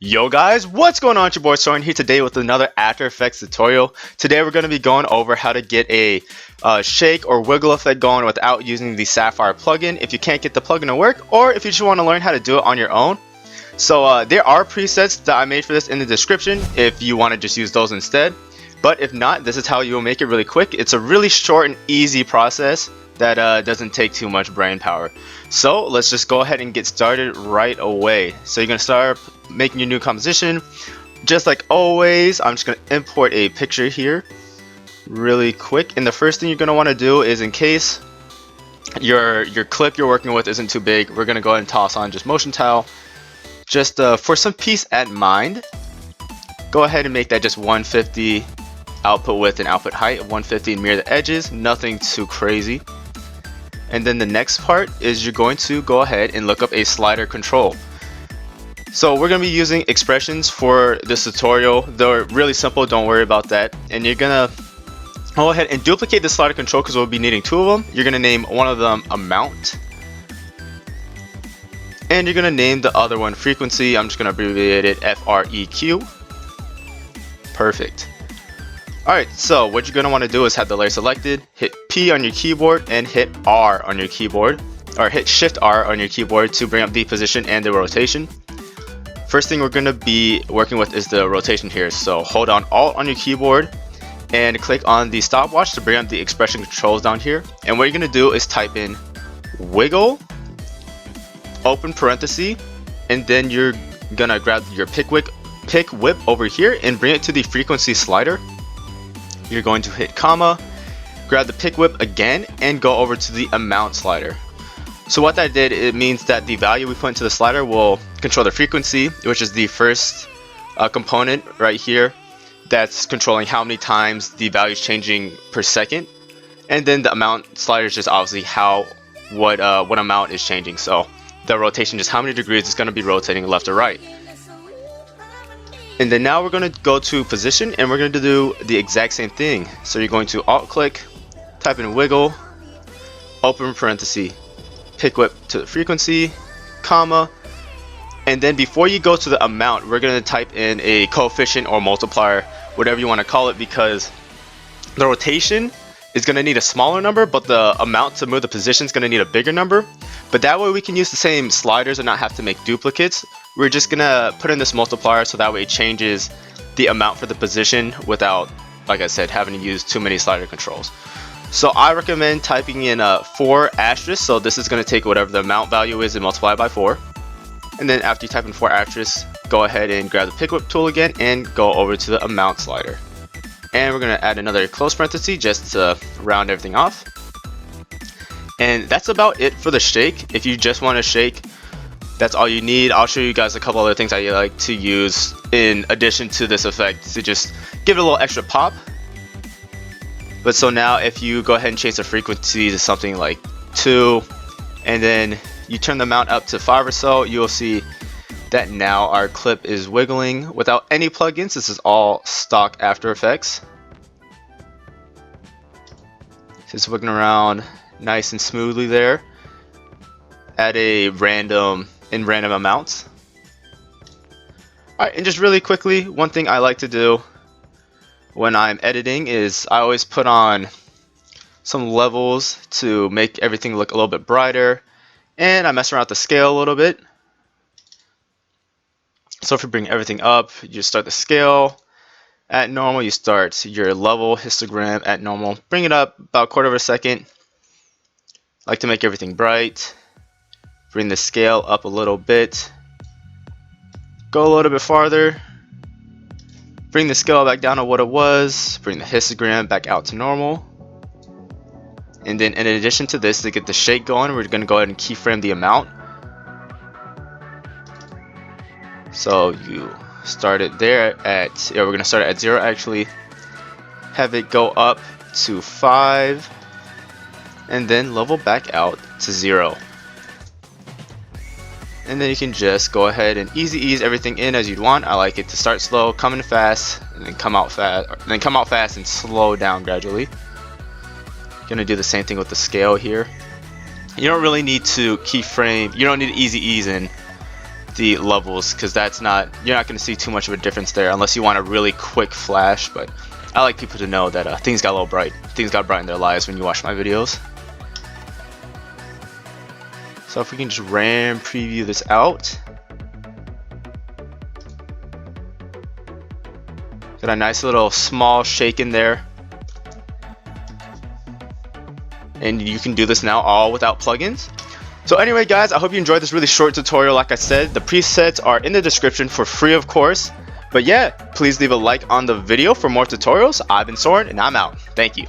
Yo guys, what's going on? It's your boy Soren here today with another After Effects tutorial. Today we're going to be going over how to get a shake or wiggle effect going without using the Sapphire plugin if you can't get the plugin to work, or if you just want to learn how to do it on your own. So there are presets that I made for this in the description if you want to just use those instead. But if not, this is how you will make it really quick. It's a really short and easy process that doesn't take too much brain power. So let's just go ahead and get started right away. So you're going to start making your new composition. Just like always, I'm just going to import a picture here really quick. And the first thing you're going to want to do is, in case your clip you're working with isn't too big, we're going to go ahead and toss on just motion tile. Just for some peace at mind, go ahead and make that just 150 output width and output height of 150 and mirror the edges. Nothing too crazy. And then the next part is you're going to go ahead and look up a slider control. So we're going to be using expressions for this tutorial. They're really simple, don't worry about that. And you're going to go ahead and duplicate the slider control because we'll be needing two of them. You're going to name one of them amount. And you're going to name the other one frequency. I'm just going to abbreviate it FREQ. Perfect. Alright, so what you're going to want to do is have the layer selected, hit P on your keyboard, and hit R on your keyboard, or hit Shift R on your keyboard to bring up the position and the rotation. First thing we're going to be working with is the rotation here, so hold on Alt on your keyboard and click on the stopwatch to bring up the expression controls down here. And what you're going to do is type in wiggle, open parenthesis, and then you're going to grab your pick whip over here and bring it to the frequency slider. You're going to hit comma, grab the pick whip again, and go over to the amount slider. So what that did, it means that the value we put into the slider will control the frequency, which is the first component right here that's controlling how many times the value is changing per second. And then the amount slider is just obviously what amount is changing. So the rotation, just how many degrees it's going to be rotating left or right. And then now we're going to go to position and we're going to do the exact same thing. So you're going to alt click, type in wiggle, open parenthesis, pick whip to the frequency, comma, and then before you go to the amount, we're going to type in a coefficient or multiplier, whatever you want to call it, because the rotation is going to need a smaller number, but the amount to move the position is going to need a bigger number. But that way we can use the same sliders and not have to make duplicates. We're just going to put in this multiplier so that way it changes the amount for the position without, like I said, having to use too many slider controls. So I recommend typing in 4 asterisk, so this is going to take whatever the amount value is and multiply it by 4. And then after you type in 4 asterisk, go ahead and grab the pick whip tool again and go over to the amount slider. And we're going to add another close parenthesis just to round everything off. And that's about it for the shake. If you just want to shake, that's all you need. I'll show you guys a couple other things I like to use in addition to this effect to just give it a little extra pop. But so now if you go ahead and change the frequency to something like 2, and then you turn the amount up to 5 or so, you'll see that now our clip is wiggling without any plugins. This is all stock After Effects. Just wiggling around nice and smoothly there at a random amounts. Alright, and just really quickly, one thing I like to do when I'm editing is I always put on some levels to make everything look a little bit brighter, and I mess around with the scale a little bit. So if you bring everything up, you start the scale at normal, you start your level histogram at normal, bring it up about 1/4 of a second. I like to make everything bright. Bring the scale up a little bit. Go a little bit farther. Bring the scale back down to what it was. Bring the histogram back out to normal. And then in addition to this, to get the shake going, we're going to go ahead and keyframe the amount. So you start it there at, we're going to start it at 0 actually. Have it go up to 5. And then level back out to 0. And then you can just go ahead and easy ease everything in as you'd want. I like it to start slow, come in fast, and then come out fast, and slow down gradually. Gonna do the same thing with the scale here. You don't really need to keyframe, you don't need to easy ease in the levels, because you're not going to see too much of a difference there unless you want a really quick flash. But I like people to know that things got a little bright. Things got bright in their lives when you watch my videos. So if we can just RAM preview this out. Got a nice little small shake in there. And you can do this now all without plugins. So anyway guys, I hope you enjoyed this really short tutorial. Like I said, the presets are in the description for free, of course. But yeah, please leave a like on the video for more tutorials. I've been Soren and I'm out. Thank you.